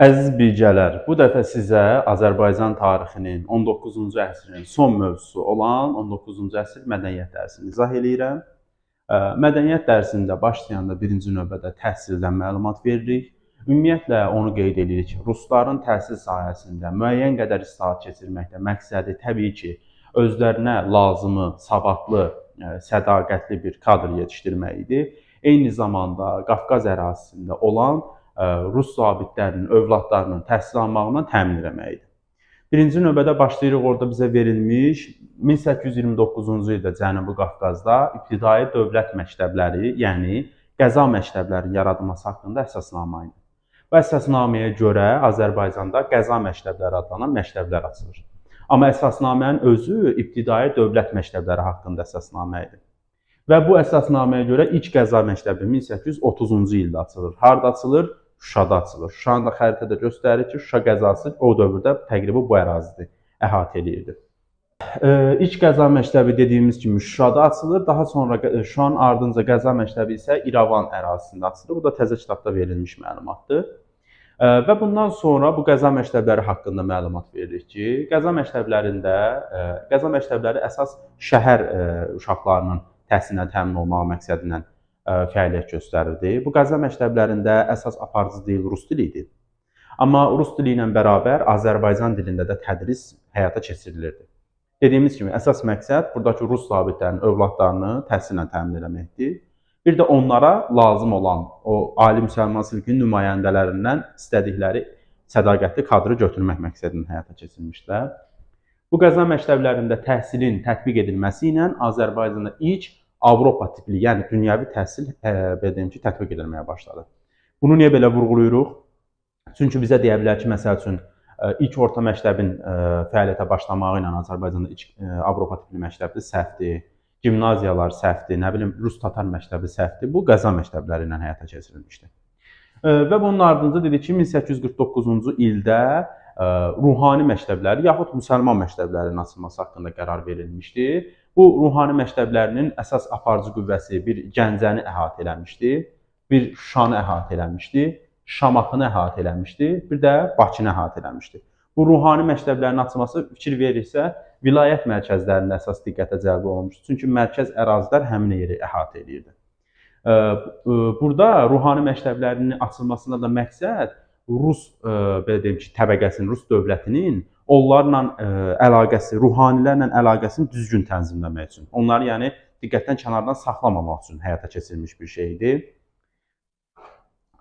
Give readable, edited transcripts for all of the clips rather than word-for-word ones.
Əziz bilgələr, bu dəfə sizə Azərbaycan tarixinin 19-cu əsrin son mövzusu olan 19-cu əsr mədəniyyət dərsini izah eləyirəm. Mədəniyyət dərsində başlayanda birinci növbədə təhsildən məlumat veririk. Ümumiyyətlə onu qeyd edirik ki, rusların təhsil sahəsində müəyyən qədər islahat keçirməkdə məqsədi təbii ki, özlərinə lazımı, savadlı, sədaqətli bir kadr yetişdirmək idi. Eyni zamanda Qafqaz ərazisində olan Rus zabitlərinin övladlarının təhsil almağından təmin etməkdir. Birinci növbədə başlayırıq orada bizə verilmiş 1829-cu ildə Cənubi Qafqazda ibtidai dövlət məktəbləri, yəni qəza məktəblərinin yaradılması haqqında əsasnamə idi. Bu əsasnaməyə görə Azərbaycanda qəza məktəbləri adlanan məktəblər açılır. Amma əsasnamənin özü ibtidai dövlət məktəbləri haqqında əsasnamə idi. Və bu əsasnaməyə görə ilk qəza məktəbi 1830-cu ildə açılır. Harda açılır? Şuşada açılır. Şuşanın da xəritədə göstərir ki, Şuşa qəzası o dövrdə təqribən bu ərazidə əhatə edirdi. İlk qəza məktəbi dediyimiz kimi Şuşada açılır. Daha sonra Şuşanın ardınca qəza məktəbi isə İrəvan ərazisində açılır. Bu da təzə kitabda verilmiş məlumatdır. Və bundan sonra bu qəza məktəbləri haqqında məlumat veririk ki, qəza məktəbləri əsas şəhər uşaqlarının təhsilinə təmin olmaq məqsədi ilə fəaliyyət göstərirdi. Bu qəza məktəblərində əsas aparıcı dil rus dili idi. Amma rus dili ilə bərabər Azərbaycan dilində də tədris həyata keçirilirdi. Dediyimiz kimi, əsas məqsəd buradakı rus zabitlərinin övladlarını təhsillə təmin etməkdir. Bir də onlara lazım olan o ali müsəlman silkinin nümayəndələrindən istədikləri sədaqətli kadrı götürmək məqsədini həyata keçirmişlər. Bu qəza məktəblərində təhsilin tətbiq edilməsi ilə Azərbaycanda ilk Avropa tipli, yəni dünyəvi təhsil tətbiq edilməyə başladı. Bunu niyə belə vurğulayırıq? Çünki bizə deyə bilər ki, məsəl üçün, ilk orta məktəbin fəaliyyətə başlamağı ilə Azərbaycanda ilk Avropa tipli məktəbdir, səhvdir, gimnaziyalar səhvdir, nə bilim, Rus-Tatar məktəbi səhvdir. Bu qəza məktəbləri ilə həyata keçirilmişdir. Və bunun ardınca dedik ki, 1849-cu ildə ruhani məktəbləri yaxud müsəlman məktəblərinin açılması haqqında qərar verilmişdir. Bu ruhani məktəblərinin əsas aparıcı qüvvəsi bir Gəncəni əhatə eləmişdi, bir Şuşanı əhatə eləmişdi, Şamaxını əhatə eləmişdi, bir də Bakını əhatə eləmişdi. Bu ruhani məktəblərin açılması fikir verirsə, vilayət mərkəzlərində əsas diqqətə cəlb olunmuşdur. Çünki mərkəz ərazilər həmin yeri əhatə edirdi. Burada ruhani məktəblərinin açılmasında da məqsəd Rus belə deyim ki, təbəqəsinin, Rus dövlətinin onlarla əlaqəsi, ruhanilərlə əlaqəsini düzgün tənzimləmək üçün, onları yəni diqqətdən kənardan saxlamamaq üçün həyata keçirilmiş bir şeydir.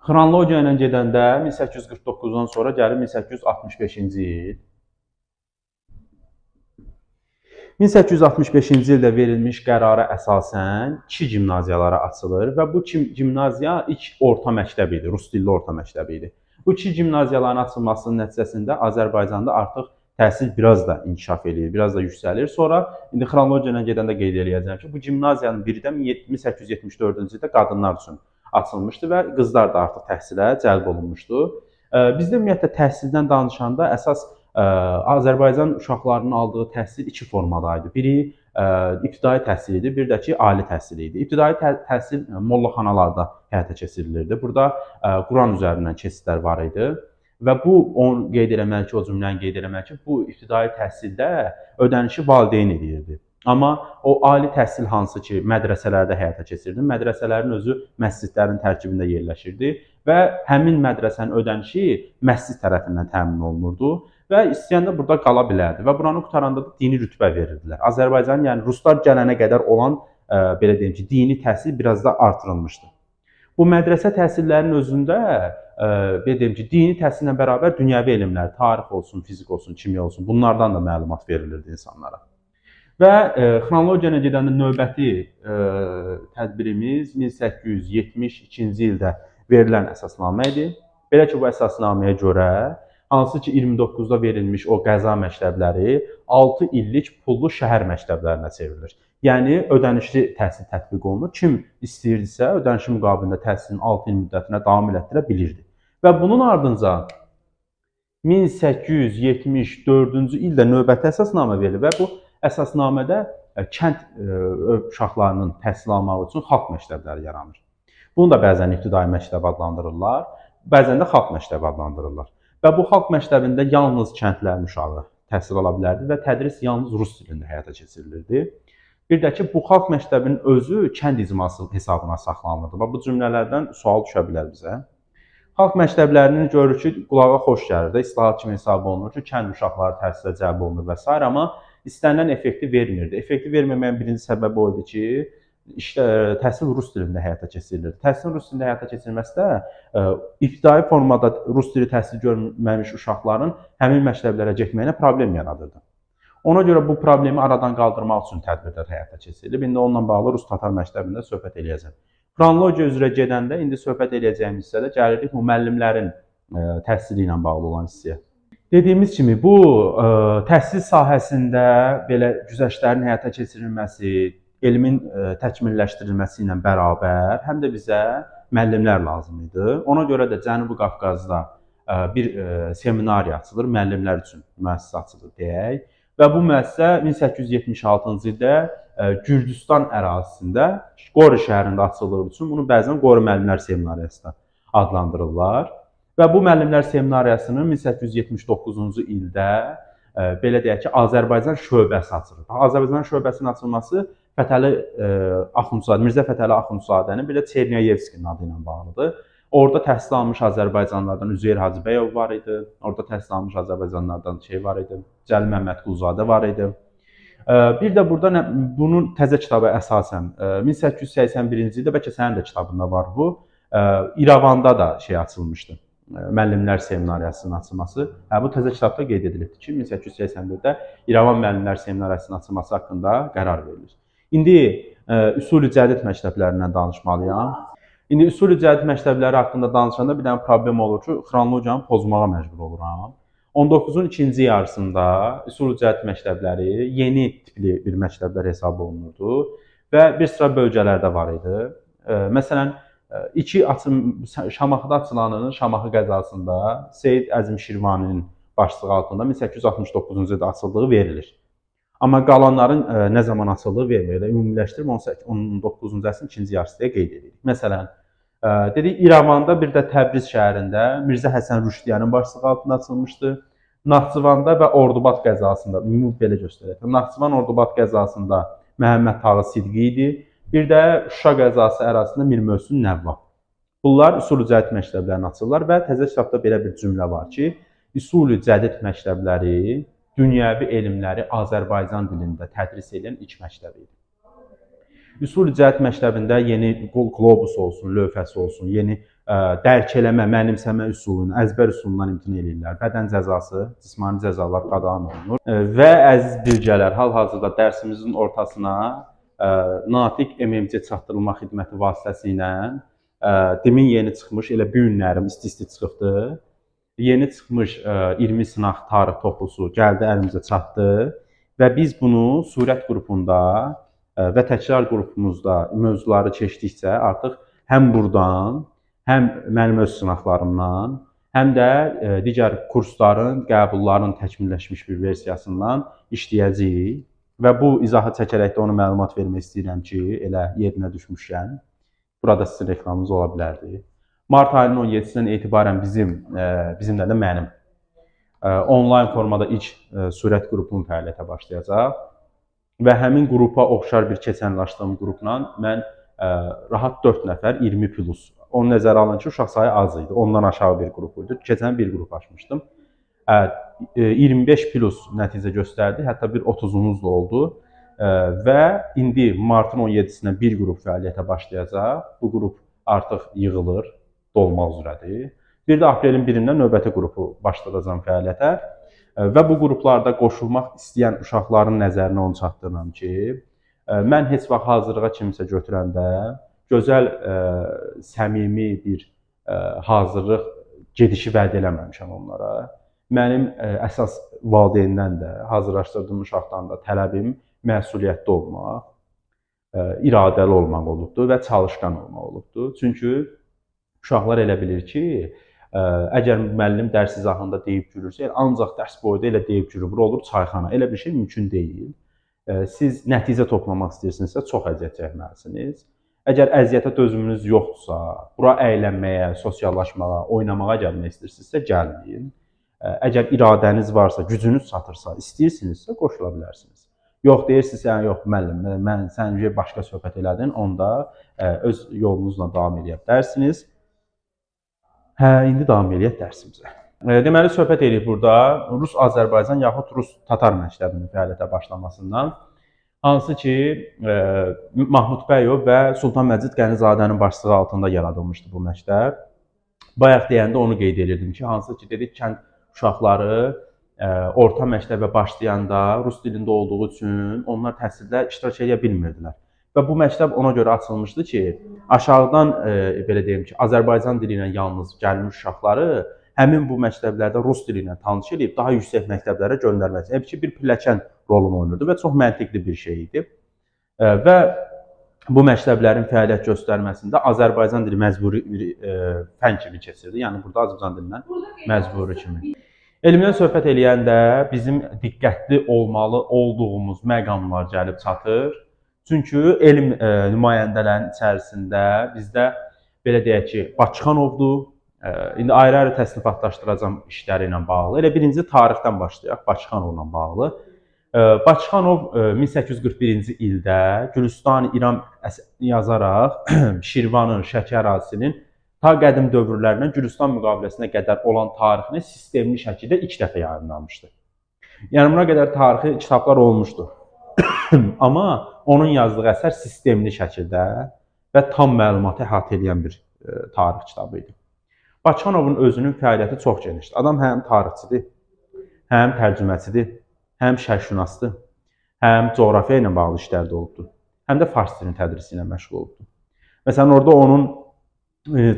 Xronologiya ilə gedəndə 1849-dan sonra gəlir 1865-ci il. 1865-ci ildə verilmiş qərara əsasən 2 gimnaziyalara açılır və bu gimnaziya ilk orta məktəb idi, rus dilli orta məktəb idi. Bu 2 gimnaziyaların açılmasının nəticəsində Azərbaycanda artıq təhsil biraz da inkişaf edir, biraz da yüksəlir. Sonra indi xronologiya ilə gedəndə qeyd edəcəm ki, bu gimnaziyanın biri də 1874-cü ildə qadınlar üçün açılmışdı və qızlar da artıq təhsilə cəlb olunmuşdu. Bizdə ümumiyyətlə təhsildən danışanda əsas Azərbaycan uşaqlarının aldığı təhsil 2 formada idi. Biri ibtidai təhsil idi, bir də ki, ali təhsil idi. İbtidai təhsil mollaxanalarda həyata keçirilirdi. Burada Quran üzərindən keçidlər var idi. Və bu, onu qeyd eləmək ki, o cümləni qeyd eləmək ki, bu ibtidai təhsildə ödənişi valideyn edirdi. Amma o ali təhsil hansı ki, mədrəsələrdə həyata keçirildi, mədrəsələrin özü məscidlərin tərkibində yerləşirdi və həmin mədrəsənin ödənişi məscid tərəfindən təmin olunurdu və istəyən də burada qala bilərdi və buranı qutaranda da dini rütbə verirdilər. Azərbaycan, yəni ruslar gələnə qədər olan, belə deyim ki, dini təhsil biraz da artırılmışdı. Bu mədrəsə təhsillərinin özündə, belə deyim ki, dini təhsillə bərabər dünyəvi elmlər, tarix olsun, fizik olsun, kimya olsun, bunlardan da məlumat verilirdi insanlara. Və xronologiya ilə gedəndə növbəti tədbirimiz 1872-ci ildə verilən əsasnamə idi. Belə ki, bu əsasnaməyə görə, hansı ki 29-da verilmiş o qəza məktəbləri 6 illik pullu şəhər məktəblərinə çevrilir. Yəni, ödənişli təhsil tətbiq olunur. Kim istəyirdisə, ödənişli müqabilində təhsilin 6 il müddətinə davam elətdirə bilirdi. Və bunun ardınca 1874-cü ildə növbəti əsasnamə verilir və bu əsasnamədə kənd uşaqlarının təhsil almağı üçün xalq məktəbləri yaranır. Bunu da bəzən ibtidai məktəb adlandırırlar, bəzən də xalq məktəbi adlandırırlar. Və bu xalq məktəbində yalnız kəndlərin uşağı təhsil ala bilərdi və tədris yalnız rus dilində həyata keçirilirdi. Bir də ki, bu xalq məktəbinin özü kənd icması hesabına saxlanılırdı. Və bu cümlələrdən sual düşə bilər bizə. Xalq məktəblərinin görür ki, qulağa xoş gəlir də, islahat kimi hesab olunur ki, kənd uşaqları təhsilə cəlb olunur və s. Amma istənilən effekti vermirdi. Effekti verməməyin birinci səbəbi o idi ki, təhsil rus dilində həyata keçirilirdi. Təhsilin rus dilində həyata keçirilməsi də ibtidai formada rus dili təhsil görməmiş uşaqların həmin məktəblərə getməyinə problem yaradırdı. Ona görə bu problemi aradan qaldırmaq üçün tədbirlər həyata keçirilib. İndi onunla bağlı Rus-Tatar məktəbində söhbət eləyəcəm. Xronologiya üzrə gedəndə indi söhbət eləyəcəyimiz hissədə gəlirik bu müəllimlərin təhsili ilə bağlı olan hissəyə. Dediyimiz kimi bu təhsil sahəsində belə güzəştlərin həyata keçirilməsi, elmin təkmilləşdirilməsi ilə bərabər həm də bizə müəllimlər lazım idi. Ona görə də Cənubi Qafqazda bir seminariya açılır, müəllimlər üçün müəssisə açılır deyək. Və bu müəssisə 1876-cı ildə Gürcüstan ərazisində Qori şəhərində açıldığı üçün bunu bəzən Qori müəllimlər seminariyası da adlandırırlar. Və bu müəllimlər seminariyasının 1879-cu ildə belə deyək ki, Azərbaycan şöbəsi açılır. Azərbaycan şöbəsinin açılması Mirzə Fətəli Axundzadənin bir də Çerniyevskinin adı ilə bağlıdır. Orada təhsil almış Azərbaycanlılardan Üzeyir Hacıbəyov var idi. Orada təhsil almış Azərbaycanlılardan var idi. Cəlil Məmmədquluzadə var idi. Bir də burada bunun təzə kitabı əsasən 1881-ci ildə, bəlkə sənin də kitabında var bu, İrəvanda da açılmışdı. Müəllimlər seminariyasının açılması. Bu təzə kitabda qeyd edilibdir ki, 1881-də İrəvan müəllimlər seminariyasının açılması haqqında qərar verilir. İndi üsul-i cədid məktəblərindən danışmalıyam. İndi üsul-i cədid məktəbləri haqqında danışanda bir dənə problem olur ki, xronologiyanı pozmağa məcbur oluram. 19-un ikinci yarısında üsul-i cədid məktəbləri yeni tipli bir məktəblər hesab olunurdu və bir sıra bölgələrdə var idi. Məsələn, Şamaxıda açılanın Şamaxı qəzasında Seyid Əzim Şirvaninin başçılığı altında 1869-cu ildə açıldığı verilir. Amma qalanların nə zaman açıldığı vermir. Ümumiləşdirib 19-cu əsrin ikinci yarısında qeyd edirik. Məsələn, dedik İrəvanda bir də Təbriz şəhərində Mirzə Həsən Rüşdiyanın başçılığı altında açılmışdı. Naxçıvanda və Ordubad qəzasında, belə göstərək. Naxçıvan Ordubad qəzasında Məhəmməd Tağı Sidqi idi. Bir də Şuşa qəzası ərazisində Mir Möhsün Nəvvab. Bunlar üsul-i cədid məktəblərini açırlar və təzə kitabda belə bir cümlə var ki, üsul-i cədid məktəbləri dünyəvi elmləri Azərbaycan dilində tədris edən ilk məktəb idi. Üsul-i cədid məktəbində yeni qlobus olsun, lövhəsi olsun, yeni dərk eləmə, mənimsəmə üsulunu, əzbər üsulundan imtina edirlər. Bədən cəzası, cismani cəzalar qadağan olunur. Və əziz bilgələr, hal-hazırda dərsimizin ortasına Natiq MMC çatdırılma xidməti vasitəsilə demin yeni çıxmış, elə bu günlərim isti-isti çıxıbdır. Yeni çıxmış 20 sınaq tarix toplusu gəldi, əlimizə çatdı və biz bunu surət qrupunda və təkrar qrupumuzda mövzuları keçdikcə artıq həm buradan, həm mənim öz sınaqlarımdan, həm də digər kursların, qəbulların təkmilləşmiş bir versiyasından işləyəcəyik. Və bu izahı çəkərək də onu məlumat vermək istəyirəm ki, elə yerinə düşmüşkən, burada sizin reklamınız ola bilərdi. Mart ayının 17-sindən etibarən bizimlə də mənim onlayn formada ilk surət qrupunun fəaliyyətə başlayacaq və həmin qrupa oxşar bir keçənlaşdığım qrupla mən rahat 4 nəfər, 20+. Onu nəzərə alın ki, uşaq sayı az idi, ondan aşağı bir qrup idi. Keçən bir qrup açmışdım. 25+ nəticə göstərdi, hətta bir 30'umuz da oldu və indi martın 17-sindən bir qrup fəaliyyətə başlayacaq. Bu qrup artıq yığılır, dolmaq üzrədir. Bir də aprelin 1-dən növbəti qrupu başladacam fəaliyyətə və bu qruplarda qoşulmaq istəyən uşaqların nəzərinə onu çatdırıram ki, mən heç vaxt hazırlığa kimisə götürəndə gözəl, səmimi bir hazırlıq gedişi vəd eləməmişəm onlara. Mənim əsas valideyndən də, hazırlaşdırdığım uşaqdan da tələbim məsuliyyətli olmaq, iradəli olmaq olubdur və çalışqan olmaq olubdur. Çünki uşaqlar elə bilir ki, əgər müəllim dərs izahında deyib gülürsə, ancaq dərs boyda elə deyib gülür, bura olur çayxana. Elə bir şey mümkün deyil. Siz nəticə toplamaq istəyirsinizsə, çox əziyyət çəkməlisiniz. Əgər əziyyətə dözümünüz yoxdursa, bura əylənməyə, sosiallaşmağa, oynamağa gəlmək istəyirsinizsə, gəlməyin. Əgər iradəniz varsa, gücünüz çatırsa, istəyirsinizsə qoşula bilərsiniz. Yox deyirsinizsə, yəni yox müəllim, mən sən başqa söhbət elədin, onda öz yolunuzla davam edə bilərsiniz. Hə, indi davam edək dərsimizə. Deməli söhbət edirik burada Rus-Azərbaycan yaxud Rus-Tatar məktəbinin fəaliyyətə başlamasından. Hansı ki, Mahmud Bəyov və Sultan Məcid Qənizadənin başçılığı altında yaradılmışdı bu məktəb. Bayaq deyəndə onu qeyd edirdim ki, hansı ki, dedik kənd uşaqları orta məktəbə başlayanda rus dilində olduğu üçün onlar təhsildə iştirak edə bilmirdilər. Və bu məktəb ona görə açılmışdı ki, aşağıdan belə deyim ki, Azərbaycan dili ilə yalnız gəlmiş uşaqları həmin bu məktəblərdə rus dili ilə tanış edib daha yüksək məktəblərə göndərmək. Hətta ki, bir pilləkən rolunu oynayırdı və çox məntiqli bir şey idi. Və bu məktəblərin fəaliyyət göstərməsində Azərbaycan dili məcburi fən kimi keçirdi. Yəni burada Azərbaycan dilindən məcburi kimi. Elmdən söhbət eləyəndə bizim diqqətli olmalı olduğumuz məqamlar gəlib çatır. Çünki elm nümayəndələrinin içərisində bizdə belə deyək ki, Bakıxanovdur. İndi ayrı-ayrı təsnifatlaşdıracağım işləri ilə bağlı. Elə birinci tarixdən başlayaq, Bakıxanovla bağlı. Bakıxanov 1841-ci ildə Gülüstan-İran yazaraq Şirvanın, Şəki ərazisinin ta qədim dövrlərdən Gülüstan müqaviləsinə qədər olan tarixini sistemli şəkildə ilk dəfə yayımlanmışdı. Yəni buna qədər tarixi kitablar olmuşdu. Amma onun yazdığı əsər sistemli şəkildə və tam məlumatı əhatə edən bir tarix kitabı idi. Bakıxanovun özünün fəaliyyəti çox genişdir. Adam həm tarixçidir, həm tərcüməçidir, həm şərqşünasdır, həm coğrafiya ilə bağlı işlərdə olubdur, həm də fars dilinin tədrisi ilə məşğul olubdur. Məsələn, orada onun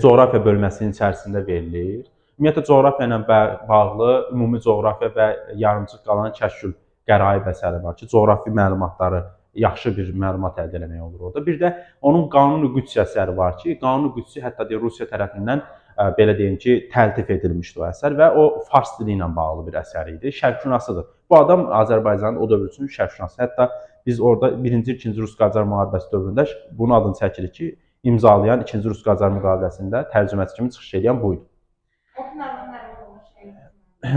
coğrafiya bölməsinin içərisində verilir. Ümumiyyətlə, coğrafiya ilə bağlı ümumi coğrafiya və yarımçıq qalan kəşkül qəraib əsəri var ki, coğrafi məlumatları yaxşı bir məlumat əldə etmək olur orada. Bir də onun Qanun-i Qüdsi əsəri var ki, Qanun-i Qüdsi hətta Rusiya tərəfindən belə deyim ki, təltif edilmişdi o əsər və o fars dili ilə bağlı bir əsər idi. Şərqşünasıdır. Bu adam Azərbaycanın o dövr üçün şərqşünası. Hətta biz orada 1-ci, 2-ci Rus-Qacar müharibəsi dövründə bunun adını çəkirik ki, imzalayan 2-ci Rus-Qacar müqaviləsində tərcüməçi kimi çıxış edən bu idi.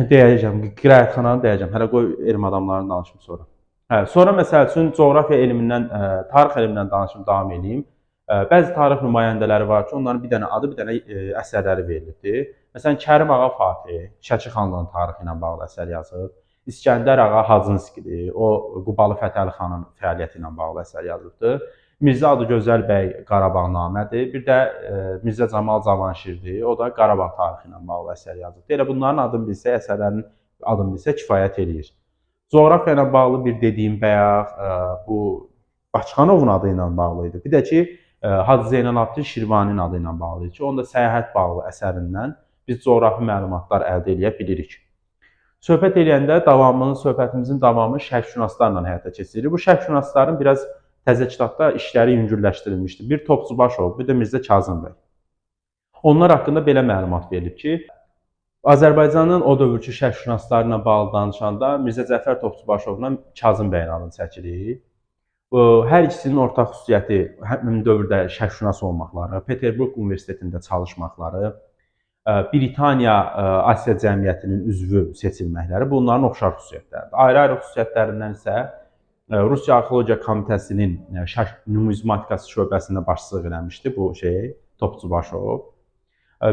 Deyəcəm, qiraətxananı deyəcəm. Hələ qoy elm adamlarını danışım sonra. Sonra məsəl üçün coğrafiya elmindən, tarix elmindən danışım davam edeyim. Bəzi tarix nümayəndələri var ki, onların bir dənə adı, bir dənə əsərləri verilibdir. Məsələn, Kərim Ağa Fatih, Şəki xanlığının tarixi ilə bağlı əsər yazıb. İskəndər Ağa Hacınskidir, o Qubalı Fətəli xanın fəaliyyəti ilə bağlı əsər yazıbdır. Mirzə Adıgözəl bəy Qarabağnamədir. Bir də Mirzə Camal Cavanşirdir, o da Qarabağ tarixi ilə bağlı əsər yazıbdır. Elə bunların adını bilsə, əsərlərin adını bilsə kifayət eləyir. Coğrafiya ilə bağlı bir dediyim bayaq bu Bakıxanovun adı ilə bağlı idi. Bir də ki, Hacı Zeynalabdin Şirvaninin adı ilə bağlı idi ki, onda səyahət bağlı əsərindən biz coğrafi məlumatlar əldə edə bilirik. Söhbət eləyəndə söhbətimizin davamı şərqşünaslarla həyata keçirilir. Bu şərqşünasların biraz təzə kitabda işləri yüngülləşdirilmişdir. Bir Topçubaşov, bir də Mirzə Kazım bəy. Onlar haqqında belə məlumat verilib ki, Azərbaycanın o dövrki şərqşünaslarına bağlı danışanda Mirzə Cəfər Topçubaşovla Kazım bəyin adını çəkirik. Hər ikisinin ortaq xüsusiyyəti həmin dövrdə şərqşünas olmaqları, Peterburq Universitetində çalışmaqları, Britaniya Asiya Cəmiyyətinin üzvü seçilməkləri bunların oxşar xüsusiyyətləridir. Ayrı-ayrı xüsusiyyətlərindən isə Rusiya Arxeologiya Komitəsinin şərq numizmatikası şöbəsində başçılıq eləmişdi bu Topçubaşov.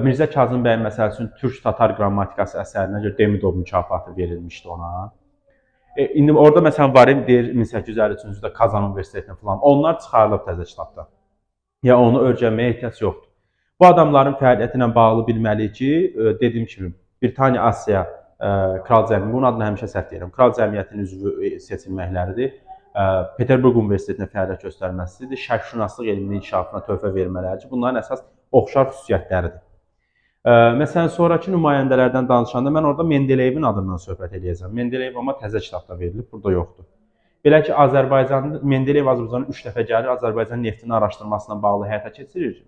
Mirzə Kazım bəyin məsəl üçün Türk-Tatar qrammatikası əsərinə görə Demidov mükafatı verilmişdi ona. İndi orada məsələn var deyir 1853-cü ildə Kazan Universitetinə falan. Onlar çıxarılıb təzə kitabda. Ya onu öyrənməyə ehtiyac yoxdur. Bu adamların fəaliyyəti ilə bağlı bilməliyik ki, dediyim kimi Britaniya Asiya Kral Cəmiyyəti, bunun adını həmişə səhv deyirəm. Kral Cəmiyyətinin üzvü seçilməkləridir. Peterburq Universitetinə fəaliyyət göstərməsidir. Şərqşünaslıq elminin inkişafına töhfə vermələri ki, bunların əsas oxşar xüsusiyyətləridir. Məsələn, sonraki nümayəndələrdən danışanda mən orada Mendeleyevin adından söhbət edəcəm. Mendeleyev amma təzə kitabda verilib, burada yoxdur. Belə ki, Mendeleyev Azərbaycana 3 dəfə gəlir, Azərbaycan neftinin araşdırmasına bağlı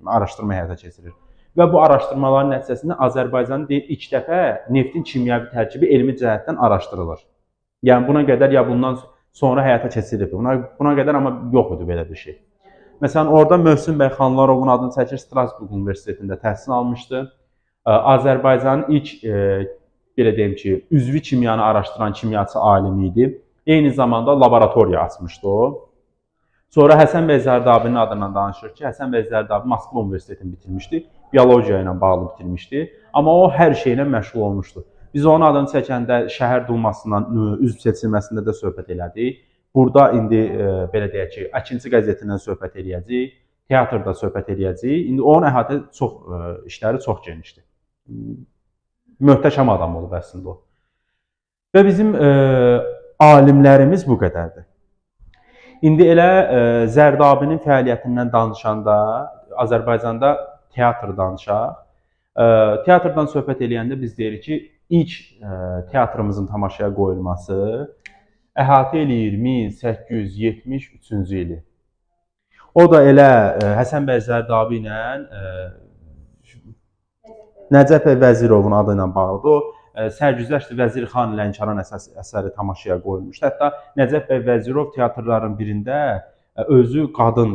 araşdırma həyata keçirir. Və bu araşdırmaların nəticəsində Azərbaycanın ilk dəfə neftin kimyəvi tərkibi elmi cəhətdən araşdırılır. Yəni buna qədər ya bundan sonra həyata keçirilib. Buna qədər amma yox idi belə bir şey. Məsələn, orada Mövsüm bəy Xanlarovun adını çəkir, Strasburq Universitetində təhsil almışdı. Azərbaycanın ilk belə deyim ki, üzvi kimyanı araşdıran kimyaçı alimi idi. Eyni zamanda laboratoriya açmışdı o. Sonra Həsən bəy Zərdabinin adından danışır ki, Həsən bəy Zərdabi Moskva Universitetini bitirmişdi. Biologiya ilə bağlı bitirmişdi. Amma o hər şeylə məşğul olmuşdu. Biz onun adını çəkəndə şəhər dumasından üzv seçilməsində də söhbət elədik. Burada indi belə deyək ki, Əkinçi qəzetindən söhbət eləyəcəyik, teatrda söhbət eləyəcəyik. İndi onun işləri çox genişdir. Möhtəşəm adam olub əslində o. Və bizim alimlərimiz bu qədərdir. İndi elə Zərdabinin fəaliyyətindən danışanda, Azərbaycanda teatr danışaq. Teatrdan söhbət eləyəndə biz deyirik ki, ilk teatrımızın tamaşaya qoyulması əhatə eləyir 1873-cü ili. O da elə Həsən bəy Zərdabi ilə Nəcəf bəy Vəzirovun adı ilə bağlıdır. O Sərgüzəşt Vəzirxan Lənkəran əsəri tamaşaya qoyulmuşdu. Hətta Nəcəf bəy Vəzirov teatrların birində özü qadın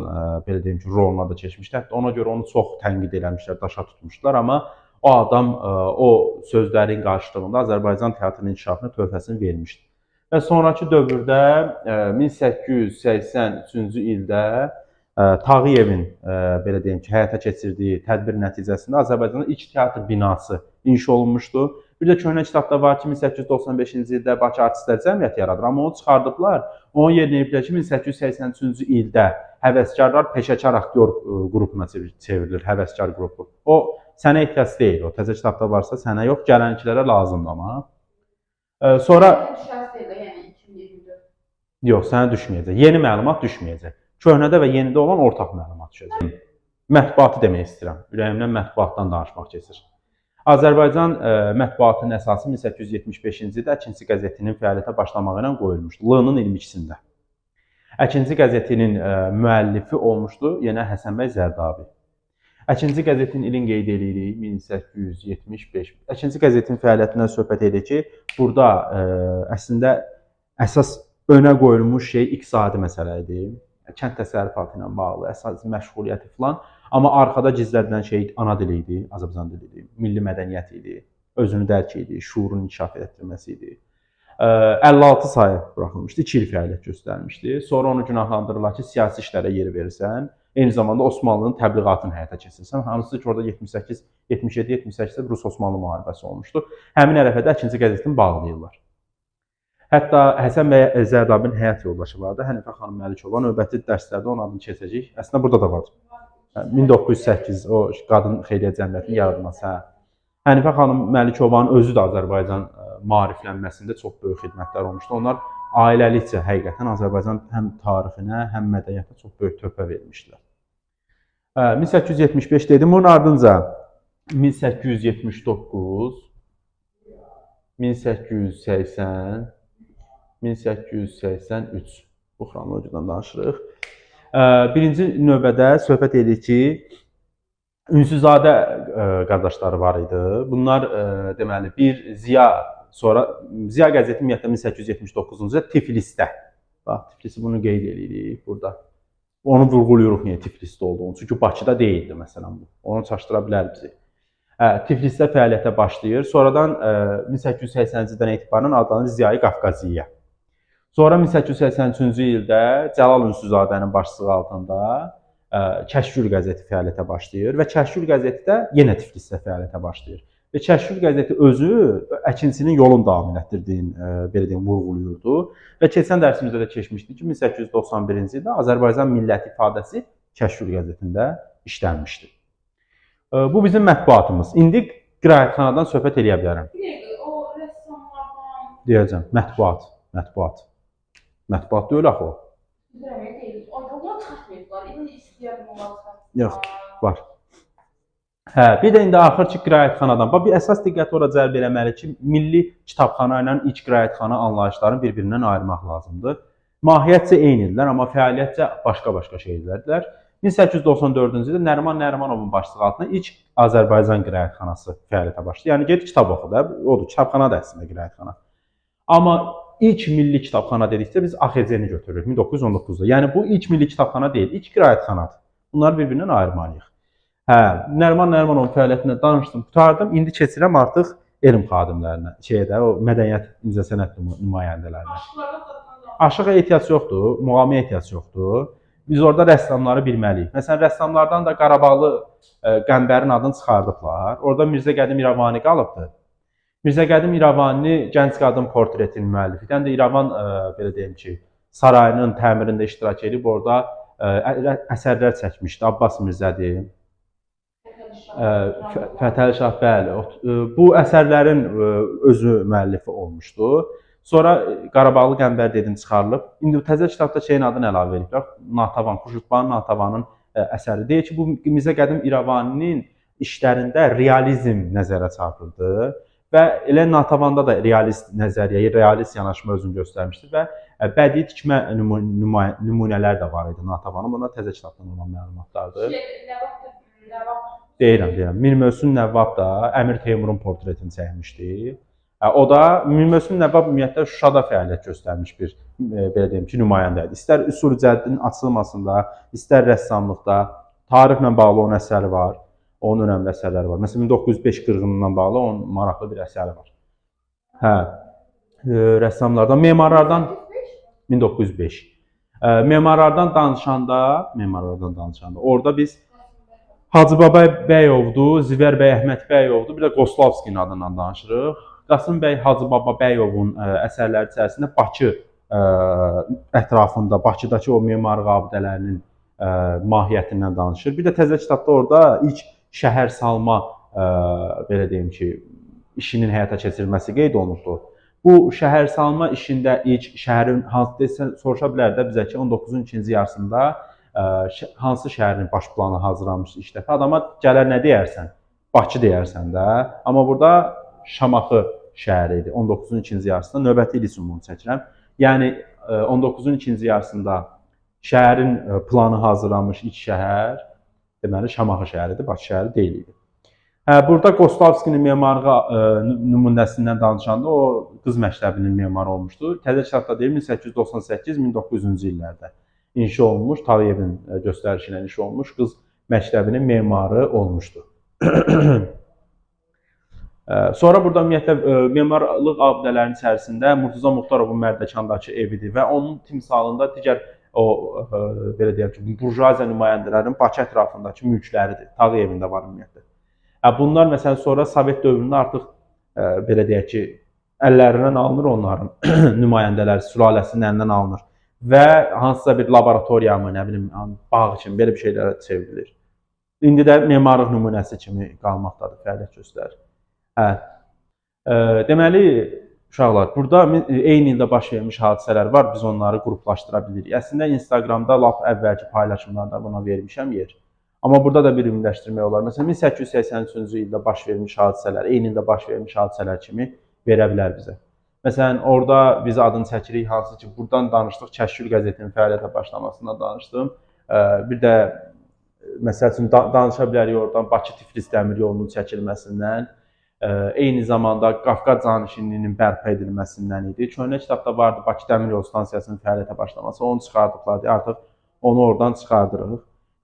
belə deyim ki, roluna da keçmişdi. Hətta ona görə onu çox tənqid eləmişlər, daşa tutmuşdular. Amma o adam o sözlərin qarşılığında Azərbaycan teatrının inkişafına töhfəsini vermişdi. Və sonraki dövrdə 1883-cü ildə Tağıyevin belə deyim ki, həyata keçirdiyi tədbir nəticəsində Azərbaycanda ilk teatr binası inşa olunmuşdu. Bir də köhnə kitabda var ki, 1895-ci ildə Bakı Artistlər Cəmiyyəti yaradır. Amma onu çıxardıblar. Onun yerinə deyiblər ki, 1883-cü ildə həvəskarlar peşəkar aktyor qrupuna çevrilir, həvəskar qrupu. O sənə ehtiyac deyil, o təzə kitabda varsa sənə yox, gələnkilərə lazımdır amma. Sonra yox, sənə düşməyəcək. Yeni məlumat düşməyəcək. Köhnədə və yenidə olan ortaq məlumat düşəcək. Mətbuatı demək istəyirəm. Ürəyimdən mətbuatdan danışmaq keçir. Azərbaycan mətbuatının əsası 1875-ci ildə Əkinçi qəzetinin fəaliyyətə başlamağı ilə qoyulmuşdu. L-nın 22-sində. Əkinçi qəzetinin müəllifi olmuşdu yenə Həsən bəy Zərdabi. Əkinçi qəzetinin ilin qeyd edirik 1875. Əkinçi qəzetinin fəaliyyətindən söhbət edir ki, burada əslində əsas önə qoyulmuş şey iqtisadi məsələ idi. Kənd təsərrüfatı ilə bağlı, əsas məşğuliyyəti filan. Amma arxada gizlədilən şey ana dili idi, Azərbaycan dili idi, milli mədəniyyət idi, özünü dərk idi, şuurun inkişaf etdirməsi idi. 56 sayı buraxılmışdı, 2 il fəaliyyət göstərmişdi. Sonra onu günahlandırırlar ki, siyasi işlərə yer verirsən, eyni zamanda Osmanlının təbliğatını həyata keçirsən. Hansı ki, orada 78, 77, 78-də Rus-Osmanlı müharibəsi olmuşdu. Həmin ərəfədə Əkinçi qəzetini bağlayırlar. Hətta Həsən bəy Zərdabinin həyat yoldaşı vardı, Hənifə xanım Məlikova. Növbəti dərslərdə onun adını keçəcək. Əslində burada da var. 1908 o qadın xeyriyyə cəmiyyətinin yaradılması. Hənifə xanım Məlikovanın özü də Azərbaycan maariflənməsində çox böyük xidmətlər olmuşdu. Onlar ailəlikcə həqiqətən Azərbaycan həm tarixinə, həm mədəniyyətə çox böyük töhfə vermişdilər. 1875 dedim. Bunun ardınca 1879, 1880, 1883 bu xronologiyadan danışırıq. Birinci növbədə söhbət edir ki, Ünsüzadə qardaşları var idi. Bunlar deməli bir Ziya qəzeti ümumiyyətlə 1879-cu ildə Tiflisdə. Bax, Tiflisi bunu qeyd edirik burada. Onu vurğuluyuruq niyə Tiflisdə olduğunu. Çünki Bakıda deyildi məsələn bu. Onu çaşdıra bilər bizi. Tiflisdə fəaliyyətə başlayır. Sonradan 1880-ci ildən etibarən adlanır Ziya Qafqaziyyə. Sonra 1883-cü ildə Cəlal Ünsüzadənin başçılığı altında Kəşkül qəzeti fəaliyyətə başlayır və Kəşkül qəzeti də yenə Tiflisdə fəaliyyətə başlayır. Və Kəşkül qəzeti özü Əkinçinin yolun davam etdirdiyini belə deyim vurğuluyurdu və keçən dərsimizdə də keçmişdik ki, 1891-ci ildə Azərbaycan Milləti ifadəsi Kəşkül qəzetində işlənmişdi. Bu bizim mətbuatımız. İndi qiraətxanadan söhbət eləyə bilərəm. O rəssamlardan Deyəcəm, mətbuat. Mətbuat deyil axı o. deyil. Onlar çıxmırlar. İndi istəyirəm onlar çıxsın. Yox, var. Hə, bir də indi axır ki, qiraətxanadan. Bir əsas diqqəti ora cəlb eləməli ki, milli kitabxana ilə ilk qiraətxana anlayışlarını bir-birindən ayırmaq lazımdır. Mahiyyətcə eynidirlər, amma fəaliyyətcə başqa-başqa şeylərdirlər. 1894-cü ildə Nəriman Nərimanovun başçılığı altında ilk Azərbaycan qiraətxanası fəaliyyətə başlayır. Yəni get kitab oxu da, odur, kitabxana da əslində qiraətxana. Amma ilk milli kitabxana dedikdə biz AXC-ni götürürük 1919-da. Yəni bu ilk milli kitabxana deyil, ilk qiraətxanadır. Bunları bir-birindən ayırmalıyıq. Hə, Nəriman Nərimanovun fəaliyyətindən danışdım, qutardım. İndi keçirəm artıq elm xadimlərinə, o mədəniyyət incəsənət nümayəndələrinə. Aşıqlara satılan Aşığa ehtiyac yoxdur, muğamiyə ehtiyac yoxdur. Biz orada rəssamları bilməliyik. Məsələn, rəssamlardan da Qarabağlı Qəmbərin adını çıxardıblar. Orada Mirzə Qədim İrəvani qalıbdı. Mirzə Qədim İrəvani gənc qadın portretinin müəllifidir. Həm də İrəvan belə deyim ki, sarayının təmirində iştirak edib orada əsərlər çəkmişdi. Abbas Mirzədir. Fətəli Şah, bəli. Bu əsərlərin özü müəllifi olmuşdu. Sonra Qarabağlı Qəmbər dedim çıxarılıb. İndi təzə kitabda şeyin adını əlavə ediblər. Natəvan, Xurşudbanu Natəvanın əsəri. Deyir ki, bu Mirzə Qədim İrəvaninin işlərində realizm nəzərə çarpırdı və elə Natəvanda da realist nəzəriyyə, realist yanaşma özünü göstərmişdir və bədii tikmə nümunələri də var idi Natəvanın. Bunlar təzə kitabdan olan məlumatlardır. Deyirəm. Mir Möhsün Nəvvab da Əmir Teymurun portretini çəkmişdi. O da Mir Möhsün Nəvvab ümumiyyətlə Şuşada fəaliyyət göstərmiş bir belə deyim ki, nümayəndə idi. İstər Üsul-i Cəddin açılmasında, istər rəssamlıqda tarixlə bağlı onun əsəri var. Onun önəmli əsərləri var. Məsələn 1905 qırğınından bağlı onun maraqlı bir əsəri var. Hə. Rəssamlardan, memarlardan 1905. Memarlardan danışanda orada biz Hacı Baba Bəyovdu, Zivər bəy Əhməd Bəyovdu, bir də Qoslavskinin adından danışırıq. Qasım bəy Hacı Baba Bəyovun əsərləri içərisində Bakı ətrafında, Bakıdakı o memarlıq abidələrinin mahiyyətindən danışır. Bir də təzə kitabda orada ilk şəhər salma belə deyim ki, işinin həyata keçirilməsi qeyd olunubdur. Bu şəhər salma işində ilk şəhərin hansı soruşa bilər də bizə ki, 19-cu yarısında hansı şəhərin baş planı hazırlanmış ilk dəfə. Adama gələr nə deyərsən? Bakı deyərsən də. Amma burada Şamaxı şəhəri idi. 19-cu yarısında növbəti il üçün bunu çəkirəm. Yəni 19-cu yarısında şəhərin planı hazırlanmış ilk şəhər deməli Şamaxı şəhəridir, Bakı şəhəri deyil idi. Burada Qoslavskinin memarlığı nümunəsindən danışanda o qız məktəbinin memarı olmuşdu. Təzə kitabda deyir 1898-1900-cü illərdə inşa olmuş, Tağıyevin göstərişi ilə inşa olmuş qız məktəbinin memarı olmuşdu. Sonra burada ümumiyyətlə memarlıq abidələrinin içərisində Murtuza Muxtarovun Mərdəkandakı evidir və onun timsalında digər o belə deyək ki, burjuaziya nümayəndələrinin Bakı ətrafındakı mülkləridir. Tağıyevində var ümumiyyətlə. Bunlar məsələn sonra Sovet dövründə artıq belə deyək ki, əllərindən alınır onların nümayəndələri, sülaləsinin əlindən alınır və hansısa bir laboratoriya mı, nə bilim, bağ kimi belə bir şeylərə çevrilir. İndi də memarlıq nümunəsi kimi qalmaqdadır, fəaliyyət göstərir. Deməli, uşaqlar, burada eyni ildə baş vermiş hadisələr var, biz onları qruplaşdıra bilirik. Əslində Instagramda lap əvvəlki paylaşımlarda buna vermişəm yer. Amma burada da bir ümumiləşdirmək olar. Məsələn, 1883-cü ildə baş vermiş hadisələr, eyni ildə baş vermiş hadisələr kimi verə bilər bizə. Məsələn, orada biz adını çəkirik, hansı ki, buradan danışdıq, Kəşkül qəzetinin fəaliyyətə başlamasından danışdım. Bir də, məsəl üçün, danışa bilərik oradan Bakı-Tiflis dəmir yolunun çəkilməsindən, eyni zamanda Qafqaz canişinliyinin bərpa edilməsindən idi. Köhnə kitabda vardı Bakı dəmir yolu stansiyasının fəaliyyətə başlaması, onu çıxardıqlar, artıq onu oradan çıxardırıq.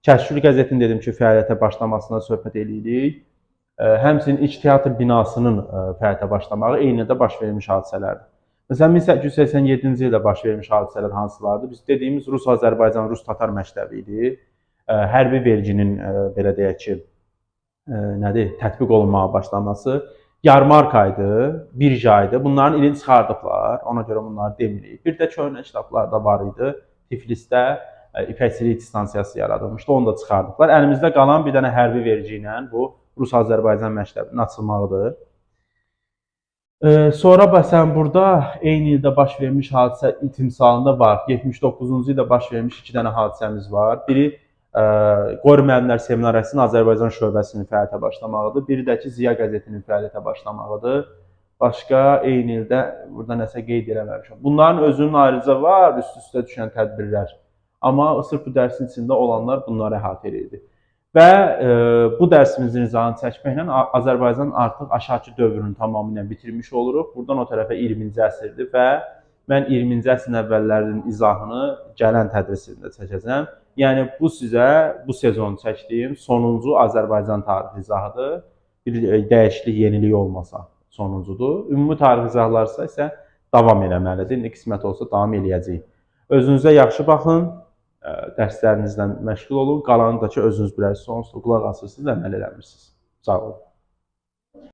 Kəşkül qəzetinin dedim ki, fəaliyyətə başlamasına söhbət edirik. Həmçinin ilk teatr binasının fəaliyyətə başlamağı eyni ildə baş vermiş hadisələrdir. Məsələn, 1887-ci ildə baş vermiş hadisələr hansılardır? Biz dediyimiz Rus-Azərbaycan, Rus-Tatar məktəbi idi. Hərbi verginin, belə deyək ki, tətbiq olunmağa başlaması. Yarmarka idi, birja idi. Bunların ilini çıxardıblar, ona görə bunları demirik. Bir də köhnə kitablarda var idi. Tiflisdə İpəkçilik stansiyası yaradılmışdı, onu da çıxardıblar. Əlimizdə qalan bir dənə hərbi vergi ilə bu Rus-Azərbaycan məktəbinin açılmağıdır. Sonra məsələn burada eyni ildə baş vermiş hadisə timsalında var. 79-cu ildə baş vermiş 2 dənə hadisəmiz var. Biri Qori müəllimlər seminariyasının Azərbaycan şöbəsinin fəaliyyətə başlamağıdır. Biri də ki, Ziya qəzetinin fəaliyyətə başlamağıdır. Başqa eyni ildə burada nəsə qeyd eləməmişəm. Bunların özünün ayrıca var, üst-üstə düşən tədbirlər. Amma sırf bu dərsin içində olanlar bunları əhatə edirdi. Və bu dərsimizin izahını çəkməklə Azərbaycan artıq aşağıki dövrünü tamamilə bitirmiş oluruq. Buradan o tərəfə 20-ci əsrdir və mən 20-ci əsrin əvvəllərinin izahını gələn tədris ilində çəkəcəm. Yəni bu sizə bu sezon çəkdiyim sonuncu Azərbaycan tarixi izahıdır. Bir dəyişiklik, yenilik olmasa sonuncudur. Ümumi tarix izahlarsa isə davam eləməlidir. İndi qismət olsa davam eləyəcəyik. Özünüzə yaxşı baxın, dərslərinizlə məşğul olun. Qalanı da ki, özünüz bilərsiniz, onsuz da qulaq asırsınız, əməl eləmirsiniz. Sağ olun.